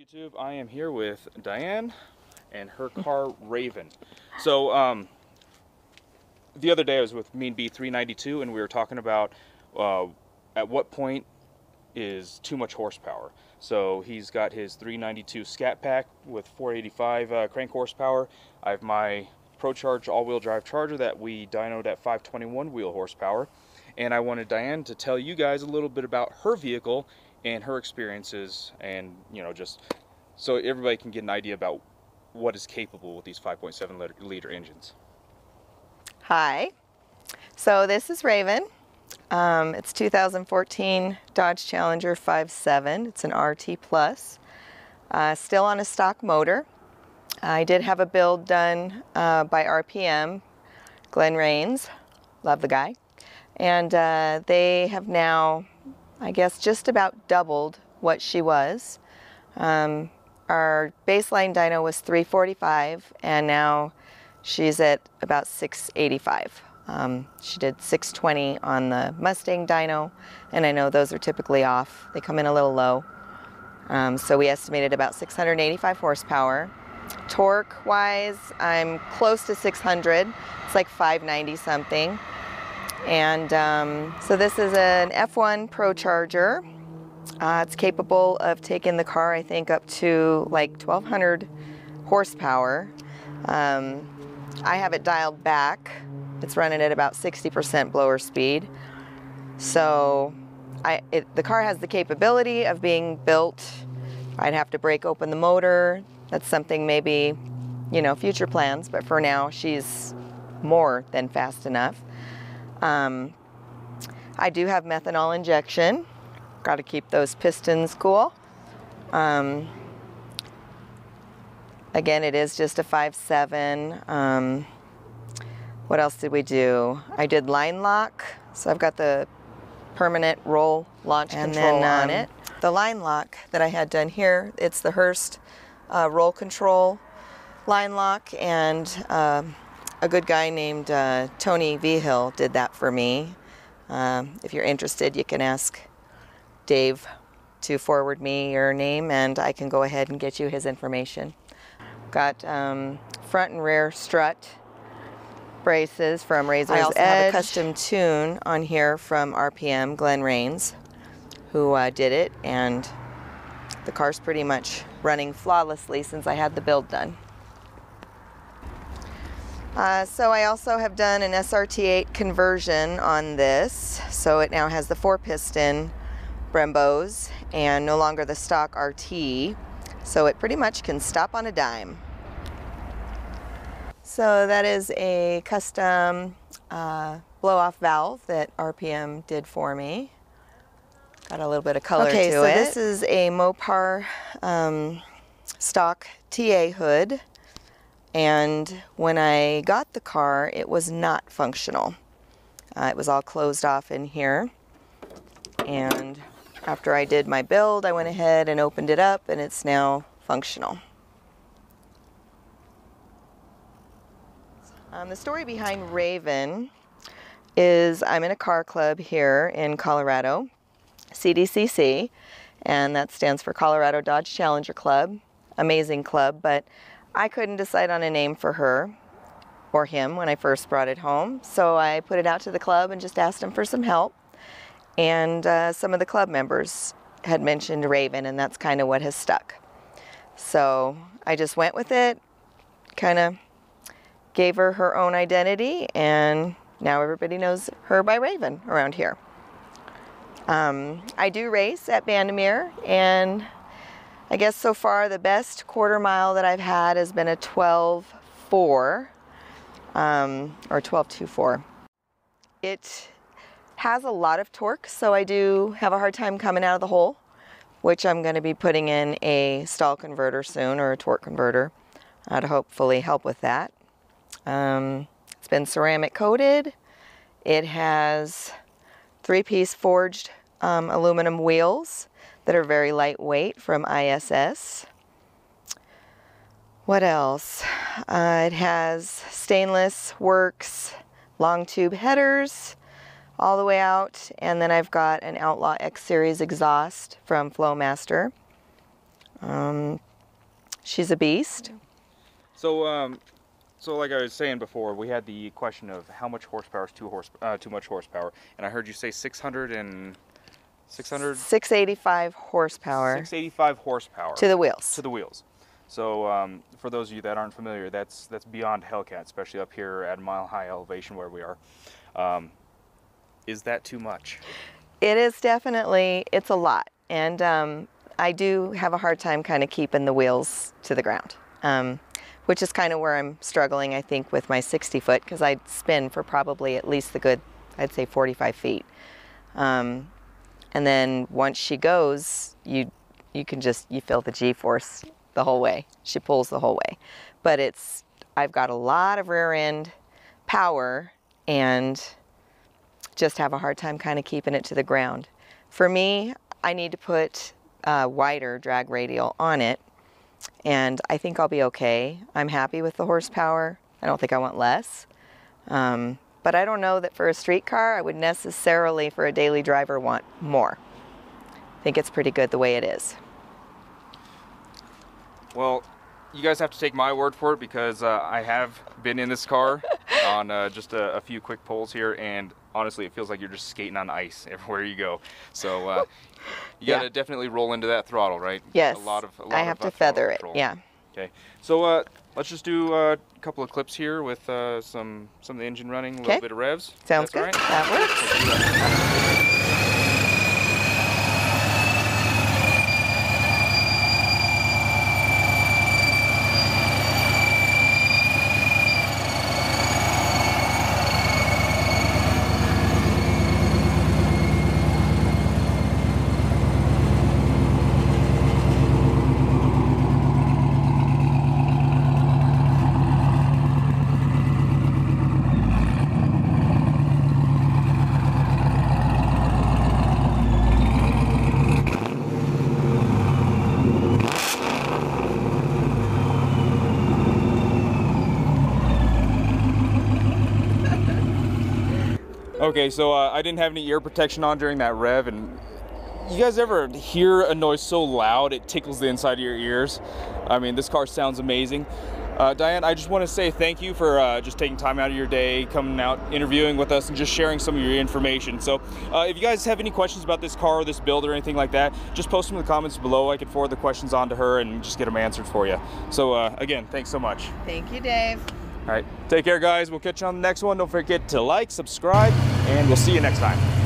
YouTube? I am here with Diane and her car Raven. So the other day I was with Mean B 392 and we were talking about at what point is too much horsepower. So he's got his 392 Scat Pack with 485 crank horsepower. I have my Procharger all-wheel drive Charger that we dynoed at 521 wheel horsepower. And I wanted Diane to tell you guys a little bit about her vehicle and her experiences, and just so everybody can get an idea about what is capable with these 5.7 liter engines. Hi, so this is Raven. It's 2014 Dodge Challenger 5.7. It's an RT Plus, still on a stock motor. I did have a build done by RPM, Glenn Rains, love the guy, and they have now, I guess, just about doubled what she was. Our baseline dyno was 345, and now she's at about 685. She did 620 on the Mustang dyno, and I know those are typically off. They come in a little low. So we estimated about 685 horsepower. Torque-wise, I'm close to 600. It's like 590 something. And so this is an F1 Procharger. It's capable of taking the car, I think, up to like 1,200 horsepower. I have it dialed back. It's running at about 60% blower speed. So the car has the capability of being built. I'd have to break open the motor. That's something maybe, future plans, but for now she's more than fast enough. I do have methanol injection. Got to keep those pistons cool. Again, it is just a 5.7. What else did we do? I did line lock, so I've got the permanent roll launch control on it. The line lock that I had done here, it's the Hurst roll control line lock, and a good guy named Tony Vigil did that for me. If you're interested, you can ask Dave to forward me your name, and I can go ahead and get you his information. Got front and rear strut braces from Razor's Edge. I also have a custom tune on here from RPM, Glenn Rains, who did it, and the car's pretty much running flawlessly since I had the build done. So I also have done an SRT8 conversion on this, so it now has the 4-piston Brembos and no longer the stock RT, so it pretty much can stop on a dime. So that is a custom blow-off valve that RPM did for me. Got a little bit of color to it. Okay, so this is a Mopar stock TA hood. And when I got the car, it was not functional. It was all closed off in here. And after I did my build, I went ahead and opened it up, and it's now functional. The story behind Raven is I'm in a car club here in Colorado, CDCC, and that stands for Colorado Dodge Challenger Club. Amazing club, but I couldn't decide on a name for her or him when I first brought it home, so I put it out to the club and just asked them for some help. And some of the club members had mentioned Raven, and that's kind of what has stuck. So I just went with it, kind of gave her her own identity, and now everybody knows her by Raven around here. I do race at Bandimere, and I guess so far the best quarter mile that I've had has been a 12.4 or 12.24. It has a lot of torque, so I do have a hard time coming out of the hole, which I'm going to be putting in a stall converter soon, or a torque converter, to hopefully help with that. It's been ceramic coated. It has 3-piece forged aluminum wheels that are very lightweight from ISS. What else? It has stainless works long tube headers all the way out, and then I've got an Outlaw X Series exhaust from Flowmaster. She's a beast. So, so like I was saying before, we had the question of how much horsepower is too much horsepower, and I heard you say 685 horsepower. 685 horsepower. To the wheels. To the wheels. So for those of you that aren't familiar, that's beyond Hellcat, especially up here at mile-high elevation where we are. Is that too much? It is definitely, it's a lot. And I do have a hard time kind of keeping the wheels to the ground, which is kind of where I'm struggling, I think, with my 60 foot, because I'd spin for probably at least the good, I'd say 45 feet. And then once she goes, you can just, you feel the G-force the whole way. She pulls the whole way. But I've got a lot of rear end power and just have a hard time kind of keeping it to the ground. For me, I need to put a wider drag radial on it, and I think I'll be okay. I'm happy with the horsepower. I don't think I want less. But I don't know that for a street car, I would necessarily, for a daily driver, want more. I think it's pretty good the way it is. Well, you guys have to take my word for it, because I have been in this car on just a few quick pulls here, and honestly, it feels like you're just skating on ice everywhere you go. So you got to definitely roll into that throttle, right? Yes. A lot I have to feather it. Yeah. Okay. So let's just do a couple of clips here with some of the engine running, a little bit of revs. Sounds good. All right? That works. Okay, so I didn't have any ear protection on during that rev, and you guys ever hear a noise so loud it tickles the inside of your ears? I mean, this car sounds amazing. Diane, I just want to say thank you for just taking time out of your day, coming out, interviewing with us, and just sharing some of your information. So if you guys have any questions about this car or this build or anything like that, just post them in the comments below. I can forward the questions on to her and just get them answered for you. So again, thanks so much. Thank you, Dave. All right, take care, guys. We'll catch you on the next one. Don't forget to like, subscribe, and we'll see you next time.